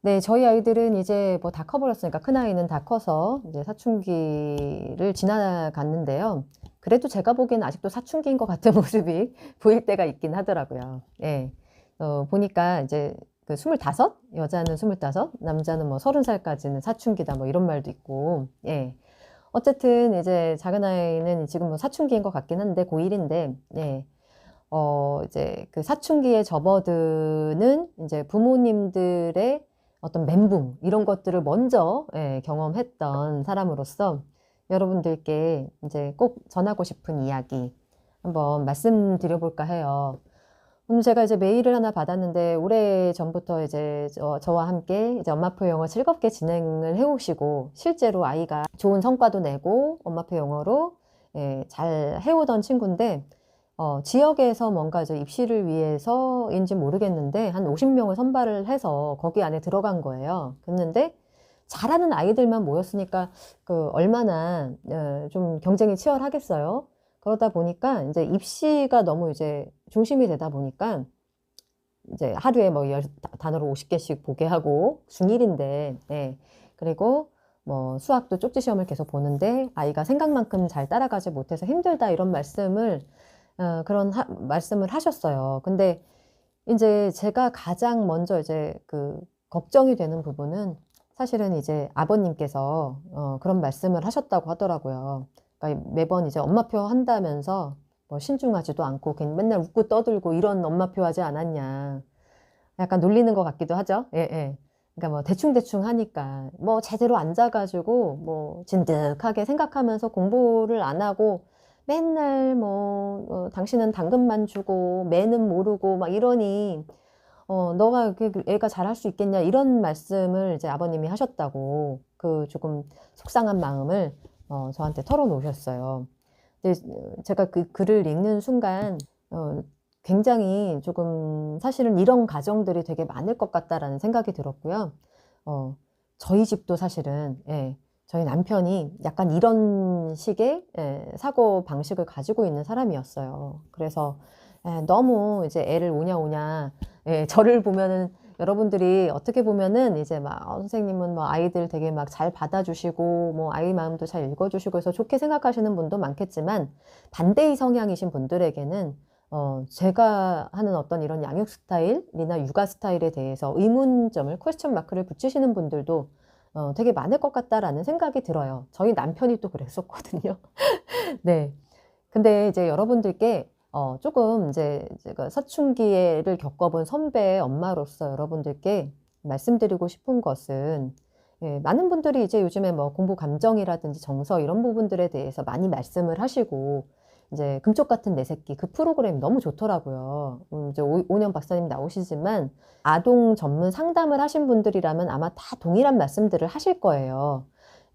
네, 저희 아이들은 이제 뭐 다 커버렸으니까 큰아이는 다 커서 이제 사춘기를 지나갔는데요. 그래도 제가 보기에는 아직도 사춘기인 것 같은 모습이 보일 때가 있긴 하더라고요. 예. 보니까 이제 그 25? 여자는 25, 남자는 뭐 30살까지는 사춘기다 뭐 이런 말도 있고, 예. 어쨌든 이제 작은 아이는 지금 뭐 사춘기인 것 같긴 한데 고1인데, 예. 이제 그 사춘기에 접어드는 이제 부모님들의 어떤 멘붕, 이런 것들을 먼저, 예, 경험했던 사람으로서 여러분들께 이제 꼭 전하고 싶은 이야기 한번 말씀드려볼까 해요. 오늘 제가 이제 메일을 하나 받았는데, 오래 전부터 이제 저와 함께 이제 엄마표 영어 즐겁게 진행을 해오시고, 실제로 아이가 좋은 성과도 내고, 엄마표 영어로, 예, 잘 해오던 친구인데, 지역에서 뭔가 이제 입시를 위해서인지 모르겠는데, 한 50명을 선발을 해서 거기 안에 들어간 거예요. 그랬는데, 잘하는 아이들만 모였으니까, 얼마나, 좀 경쟁이 치열하겠어요. 그러다 보니까 이제 입시가 너무 이제 중심이 되다 보니까 이제 하루에 뭐 단어를 50개씩 보게 하고 중1인데, 네. 그리고 뭐 수학도 쪽지 시험을 계속 보는데 아이가 생각만큼 잘 따라가지 못해서 힘들다 이런 말씀을 말씀을 하셨어요. 근데 이제 제가 가장 먼저 이제 걱정이 되는 부분은 사실은 이제 아버님께서 그런 말씀을 하셨다고 하더라고요. 그러니까 매번 이제 엄마표 한다면서 뭐 신중하지도 않고 그냥 맨날 웃고 떠들고 이런 엄마표 하지 않았냐. 약간 놀리는 것 같기도 하죠. 예, 예. 그러니까 뭐 대충대충 하니까 뭐 제대로 앉아가지고 뭐 진득하게 생각하면서 공부를 안 하고 맨날 뭐 당신은 당근만 주고 매는 모르고 막 이러니 너가 애가 잘할 수 있겠냐 이런 말씀을 이제 아버님이 하셨다고 그 조금 속상한 마음을 저한테 털어놓으셨어요. 근데 제가 그 글을 읽는 순간 굉장히 조금 사실은 이런 가정들이 되게 많을 것 같다라는 생각이 들었고요. 저희 집도 사실은, 예, 저희 남편이 약간 이런 식의, 예, 사고 방식을 가지고 있는 사람이었어요. 그래서 너무 이제 애를 오냐 오냐, 예, 저를 보면은 여러분들이 어떻게 보면은 이제 막 선생님은 뭐 아이들 되게 막 잘 받아주시고 뭐 아이 마음도 잘 읽어주시고 해서 좋게 생각하시는 분도 많겠지만 반대의 성향이신 분들에게는 제가 하는 어떤 이런 양육 스타일이나 육아 스타일에 대해서 의문점을 퀘스천 마크를 붙이시는 분들도 되게 많을 것 같다라는 생각이 들어요. 저희 남편이 또 그랬었거든요. 네. 근데 이제 여러분들께 조금 이제 제가 사춘기를 겪어본 선배 엄마로서 여러분들께 말씀드리고 싶은 것은, 예, 많은 분들이 이제 요즘에 뭐 공부 감정이라든지 정서 이런 부분들에 대해서 많이 말씀을 하시고, 이제 금쪽 같은 내 새끼 그 프로그램이 너무 좋더라고요. 이제 오년 박사님 나오시지만 아동 전문 상담을 하신 분들이라면 아마 다 동일한 말씀들을 하실 거예요.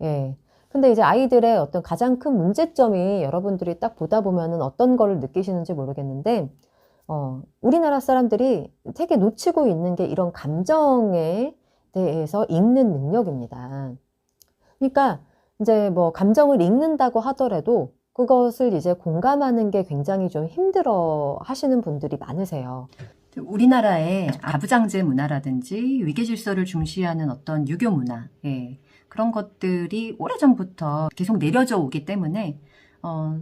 예. 근데 이제 아이들의 어떤 가장 큰 문제점이 여러분들이 딱 보다 보면은 어떤 걸 느끼시는지 모르겠는데, 우리나라 사람들이 되게 놓치고 있는 게 이런 감정에 대해서 읽는 능력입니다. 그러니까 이제 뭐 감정을 읽는다고 하더라도 그것을 이제 공감하는 게 굉장히 좀 힘들어 하시는 분들이 많으세요. 우리나라의 아부장제 문화라든지 위계 질서를 중시하는 어떤 유교 문화, 예, 그런 것들이 오래전부터 계속 내려져 오기 때문에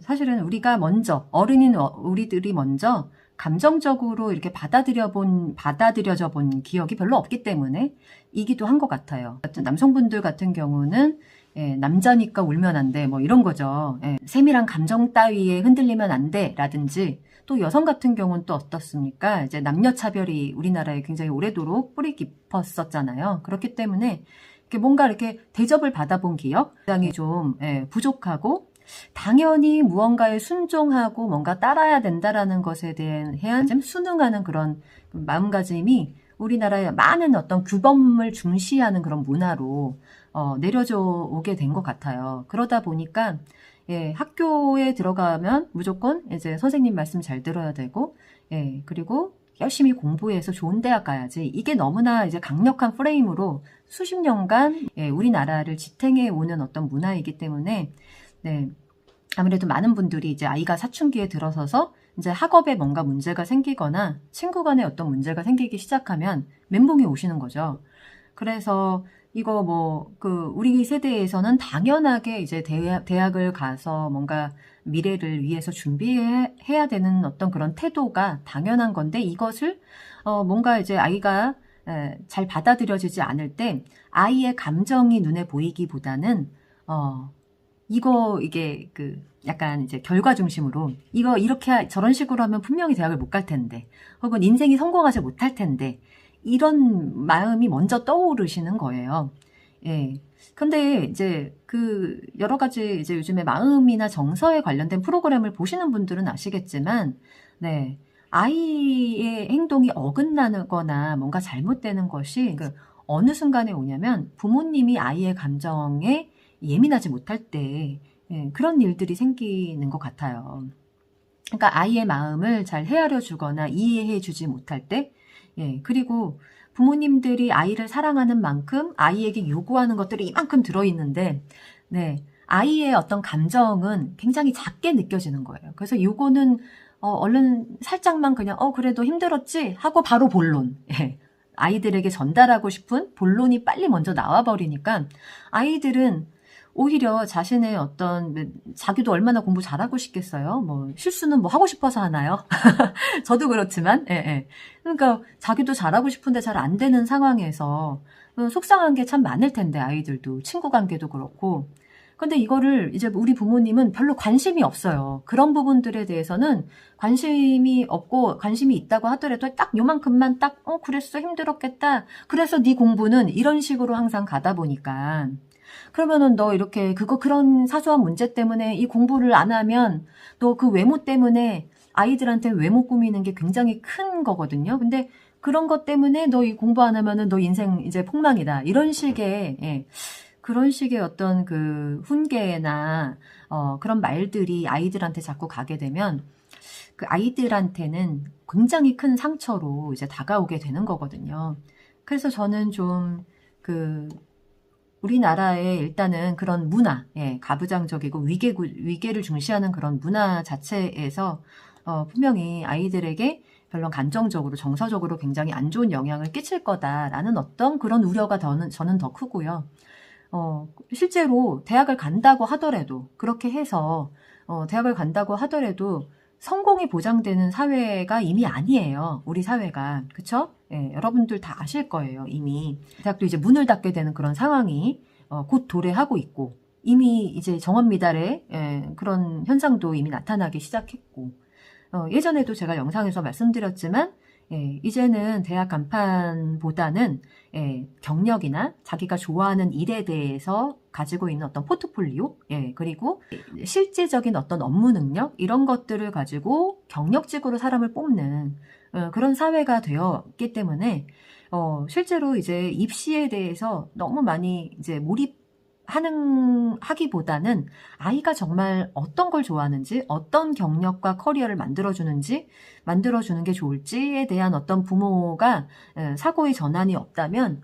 사실은 우리가 먼저 어른인 우리들이 먼저 감정적으로 이렇게 받아들여져 본 기억이 별로 없기 때문에 이기도 한 것 같아요. 남성분들 같은 경우는 예, 남자니까 울면 안 돼, 뭐 이런 거죠. 예, 세밀한 감정 따위에 흔들리면 안 돼, 라든지, 또 여성 같은 경우는 또 어떻습니까? 이제 남녀 차별이 우리나라에 굉장히 오래도록 뿌리 깊었었잖아요. 그렇기 때문에 뭔가 이렇게 대접을 받아본 기억, 굉장히 좀 부족하고, 당연히 무언가에 순종하고 뭔가 따라야 된다라는 것에 대한 순응하는 그런 마음가짐이 우리나라의 많은 어떤 규범을 중시하는 그런 문화로 내려져 오게 된 것 같아요. 그러다 보니까 예, 학교에 들어가면 무조건 이제 선생님 말씀 잘 들어야 되고, 예, 그리고 열심히 공부해서 좋은 대학 가야지. 이게 너무나 이제 강력한 프레임으로 수십 년간 예, 우리나라를 지탱해 오는 어떤 문화이기 때문에, 네, 아무래도 많은 분들이 이제 아이가 사춘기에 들어서서 이제 학업에 뭔가 문제가 생기거나 친구 간에 어떤 문제가 생기기 시작하면 멘붕이 오시는 거죠. 그래서 이거 우리 세대에서는 당연하게 이제 대학을 가서 뭔가 미래를 위해서 준비해야 되는 어떤 그런 태도가 당연한 건데, 이것을, 뭔가 이제 아이가 잘 받아들여지지 않을 때 아이의 감정이 눈에 보이기보다는, 이게 약간 이제 결과 중심으로, 이거 이렇게 저런 식으로 하면 분명히 대학을 못 갈 텐데, 혹은 인생이 성공하지 못할 텐데, 이런 마음이 먼저 떠오르시는 거예요. 예. 근데 이제 여러 가지 이제 요즘에 마음이나 정서에 관련된 프로그램을 보시는 분들은 아시겠지만, 네. 아이의 행동이 어긋나거나 뭔가 잘못되는 것이 어느 순간에 오냐면 부모님이 아이의 감정에 예민하지 못할 때, 예, 그런 일들이 생기는 것 같아요. 그러니까 아이의 마음을 잘 헤아려 주거나 이해해 주지 못할 때, 예, 그리고 부모님들이 아이를 사랑하는 만큼 아이에게 요구하는 것들이 이만큼 들어있는데, 네, 아이의 어떤 감정은 굉장히 작게 느껴지는 거예요. 그래서 요거는 얼른 살짝만 그냥 그래도 힘들었지 하고 바로 본론. 예. 아이들에게 전달하고 싶은 본론이 빨리 먼저 나와버리니까 아이들은 오히려 자신의 자기도 얼마나 공부 잘하고 싶겠어요. 실수는 하고 싶어서 하나요? 저도 그렇지만, 예, 예. 그러니까 자기도 잘하고 싶은데 잘 안 되는 상황에서 속상한 게 참 많을 텐데, 아이들도 친구 관계도 그렇고. 근데 이거를 이제 우리 부모님은 별로 관심이 없어요. 그런 부분들에 대해서는 관심이 없고, 관심이 있다고 하더라도 딱 요만큼만 그랬어, 힘들었겠다. 그래서 네 공부는 이런 식으로 항상 가다 보니까. 그러면은 너 이렇게 그런 사소한 문제 때문에 이 공부를 안 하면 너 그 외모 때문에 아이들한테 외모 꾸미는 게 굉장히 큰 거거든요. 근데 그런 것 때문에 너 이 공부 안 하면은 너 인생 이제 폭망이다. 이런 식의, 예, 그런 식의 어떤 훈계나 그런 말들이 아이들한테 자꾸 가게 되면 그 아이들한테는 굉장히 큰 상처로 이제 다가오게 되는 거거든요. 그래서 저는 좀 우리나라의 일단은 그런 문화, 예, 가부장적이고 위계를 중시하는 그런 문화 자체에서 분명히 아이들에게 별로 감정적으로, 정서적으로 굉장히 안 좋은 영향을 끼칠 거다라는 어떤 그런 우려가 저는 더 크고요. 실제로 대학을 간다고 하더라도, 그렇게 해서 대학을 간다고 하더라도 성공이 보장되는 사회가 이미 아니에요. 우리 사회가. 그쵸? 예, 여러분들 다 아실 거예요. 이미. 대학도 이제 문을 닫게 되는 그런 상황이 곧 도래하고 있고, 이미 이제 정원 미달의 그런 현상도 이미 나타나기 시작했고, 예전에도 제가 영상에서 말씀드렸지만, 예, 이제는 대학 간판보다는 경력이나 자기가 좋아하는 일에 대해서 가지고 있는 어떤 포트폴리오, 예, 그리고 실제적인 어떤 업무 능력, 이런 것들을 가지고 경력직으로 사람을 뽑는 그런 사회가 되었기 때문에 실제로 이제 입시에 대해서 너무 많이 이제 하기보다는 아이가 정말 어떤 걸 좋아하는지, 어떤 경력과 커리어를 만들어주는 게 좋을지에 대한 어떤 부모가 사고의 전환이 없다면,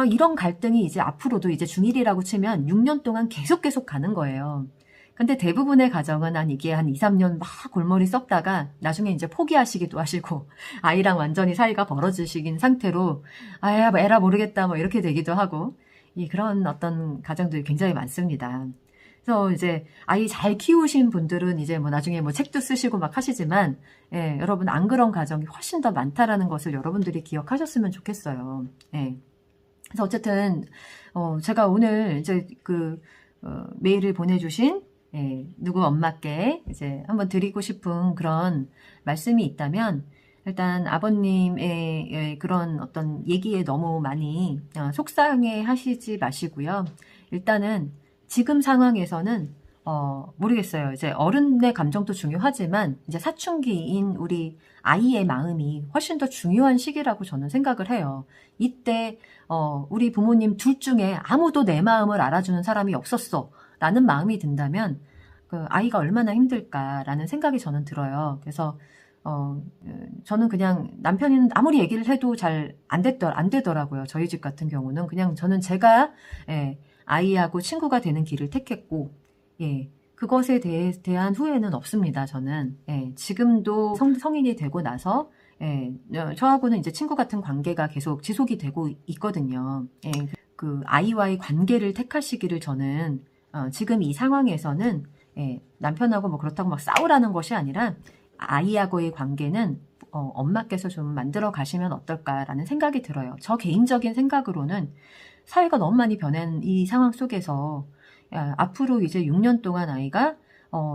이런 갈등이 이제 앞으로도 이제 중1이라고 치면 6년 동안 계속 가는 거예요. 근데 대부분의 가정은 이게 한 2, 3년 막 골머리 썩다가 나중에 이제 포기하시기도 하시고, 아이랑 완전히 사이가 벌어지신 상태로, 에라 모르겠다, 이렇게 되기도 하고, 그런 어떤 가정들이 굉장히 많습니다. 그래서 이제 아이 잘 키우신 분들은 이제 나중에 책도 쓰시고 막 하시지만, 예, 여러분 안 그런 가정이 훨씬 더 많다라는 것을 여러분들이 기억하셨으면 좋겠어요. 예. 그래서 어쨌든 제가 오늘 이제 메일을 보내주신 누구 엄마께 이제 한번 드리고 싶은 그런 말씀이 있다면, 일단 아버님의 그런 어떤 얘기에 너무 많이 속상해 하시지 마시고요. 일단은 지금 상황에서는 모르겠어요. 이제 어른의 감정도 중요하지만 이제 사춘기인 우리 아이의 마음이 훨씬 더 중요한 시기라고 저는 생각을 해요. 이때 우리 부모님 둘 중에 아무도 내 마음을 알아주는 사람이 없었어 라는 마음이 든다면 아이가 얼마나 힘들까라는 생각이 저는 들어요. 그래서 저는 그냥 남편이 아무리 얘기를 해도 잘 안 되더라고요. 저희 집 같은 경우는 저는 제가 아이하고 친구가 되는 길을 택했고, 예, 그것에 대한 후회는 없습니다. 저는 지금도 성인이 되고 나서 저하고는 이제 친구 같은 관계가 계속 지속이 되고 있거든요. 그 아이와의 관계를 택하시기를 저는 지금 이 상황에서는 남편하고 뭐 그렇다고 막 싸우라는 것이 아니라 아이하고의 관계는 엄마께서 좀 만들어 가시면 어떨까라는 생각이 들어요. 저 개인적인 생각으로는 사회가 너무 많이 변한 이 상황 속에서 앞으로 이제 6년 동안 아이가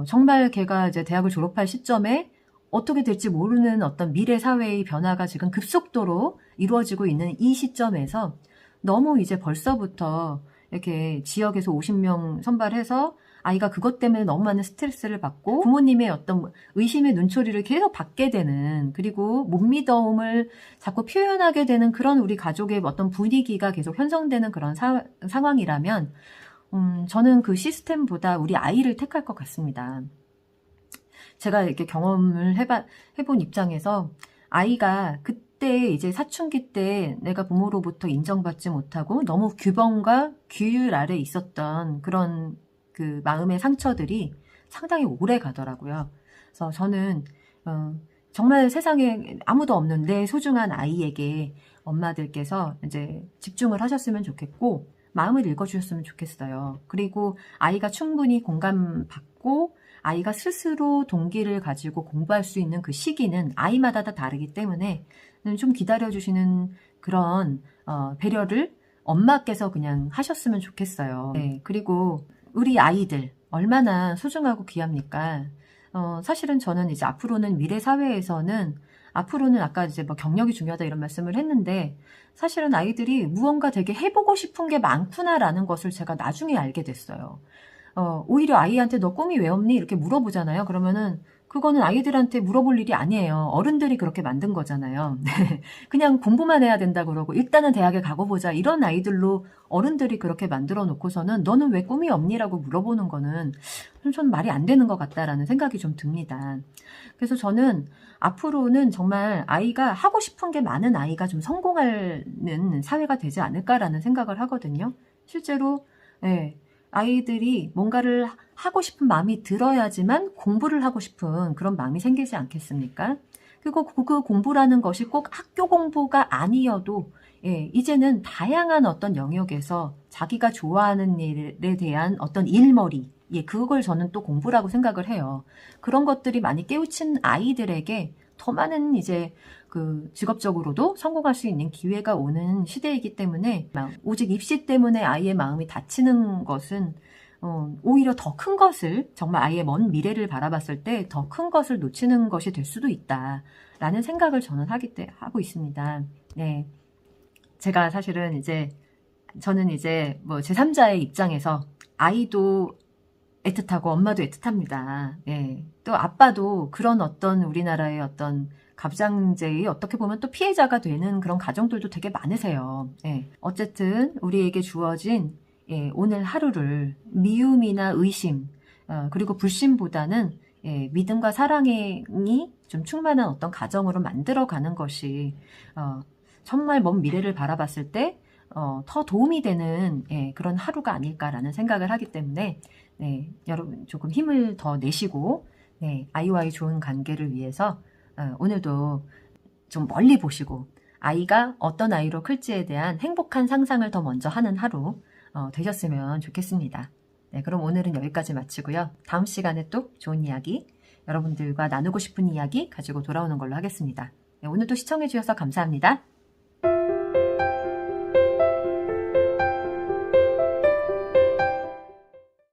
정말 걔가 이제 대학을 졸업할 시점에 어떻게 될지 모르는 어떤 미래 사회의 변화가 지금 급속도로 이루어지고 있는 이 시점에서 너무 이제 벌써부터 이렇게 지역에서 50명 선발해서 아이가 그것 때문에 너무 많은 스트레스를 받고 부모님의 어떤 의심의 눈초리를 계속 받게 되는, 그리고 못 믿어움을 자꾸 표현하게 되는 그런 우리 가족의 어떤 분위기가 계속 형성되는 그런 상황이라면 저는 그 시스템보다 우리 아이를 택할 것 같습니다. 제가 이렇게 경험을 해본 입장에서 아이가 그때 이제 사춘기 때 내가 부모로부터 인정받지 못하고 너무 규범과 규율 아래 있었던 그런 그 마음의 상처들이 상당히 오래 가더라고요. 그래서 저는 정말 세상에 아무도 없는 내 소중한 아이에게 엄마들께서 이제 집중을 하셨으면 좋겠고 마음을 읽어주셨으면 좋겠어요. 그리고 아이가 충분히 공감받고 아이가 스스로 동기를 가지고 공부할 수 있는 그 시기는 아이마다 다 다르기 때문에 좀 기다려주시는 그런 배려를 엄마께서 그냥 하셨으면 좋겠어요. 그리고 우리 아이들 얼마나 소중하고 귀합니까? 사실은 저는 이제 앞으로는 미래 사회에서는 앞으로는 아까 이제 뭐 경력이 중요하다 이런 말씀을 했는데 사실은 아이들이 무언가 되게 해보고 싶은 게 많구나라는 것을 제가 나중에 알게 됐어요. 오히려 아이한테 너 꿈이 왜 없니? 이렇게 물어보잖아요. 그러면은 그거는 아이들한테 물어볼 일이 아니에요. 어른들이 그렇게 만든 거잖아요. 그냥 공부만 해야 된다 그러고 일단은 대학에 가고 보자 이런 아이들로 어른들이 그렇게 만들어 놓고서는 너는 왜 꿈이 없니?라고 물어보는 거는 좀 말이 안 되는 것 같다라는 생각이 좀 듭니다. 그래서 저는 앞으로는 정말 아이가 하고 싶은 게 많은 아이가 좀 성공하는 사회가 되지 않을까라는 생각을 하거든요. 실제로 아이들이 뭔가를 하고 싶은 마음이 들어야지만 공부를 하고 싶은 그런 마음이 생기지 않겠습니까? 그리고 그 공부라는 것이 꼭 학교 공부가 아니어도 이제는 다양한 어떤 영역에서 자기가 좋아하는 일에 대한 어떤 일머리, 그걸 저는 또 공부라고 생각을 해요. 그런 것들이 많이 깨우친 아이들에게 더 많은 이제 그 직업적으로도 성공할 수 있는 기회가 오는 시대이기 때문에 오직 입시 때문에 아이의 마음이 다치는 것은 오히려 더 큰 것을, 정말 아이의 먼 미래를 바라봤을 때 더 큰 것을 놓치는 것이 될 수도 있다라는 생각을 저는 하고 있습니다. 제가 사실은 저는 이제 뭐 제3자의 입장에서 아이도 애틋하고 엄마도 애틋합니다. 또 아빠도 그런 어떤 우리나라의 어떤 가부장제의 어떻게 보면 또 피해자가 되는 그런 가정들도 되게 많으세요. 어쨌든 우리에게 주어진 오늘 하루를 미움이나 의심 그리고 불신보다는 믿음과 사랑이 좀 충만한 어떤 가정으로 만들어가는 것이 정말 먼 미래를 바라봤을 때 더 도움이 되는 그런 하루가 아닐까라는 생각을 하기 때문에 여러분 조금 힘을 더 내시고 아이와의 좋은 관계를 위해서 오늘도 좀 멀리 보시고 아이가 어떤 아이로 클지에 대한 행복한 상상을 더 먼저 하는 하루 되셨으면 좋겠습니다. 그럼 오늘은 여기까지 마치고요. 다음 시간에 또 좋은 이야기, 여러분들과 나누고 싶은 이야기 가지고 돌아오는 걸로 하겠습니다. 오늘도 시청해 주셔서 감사합니다.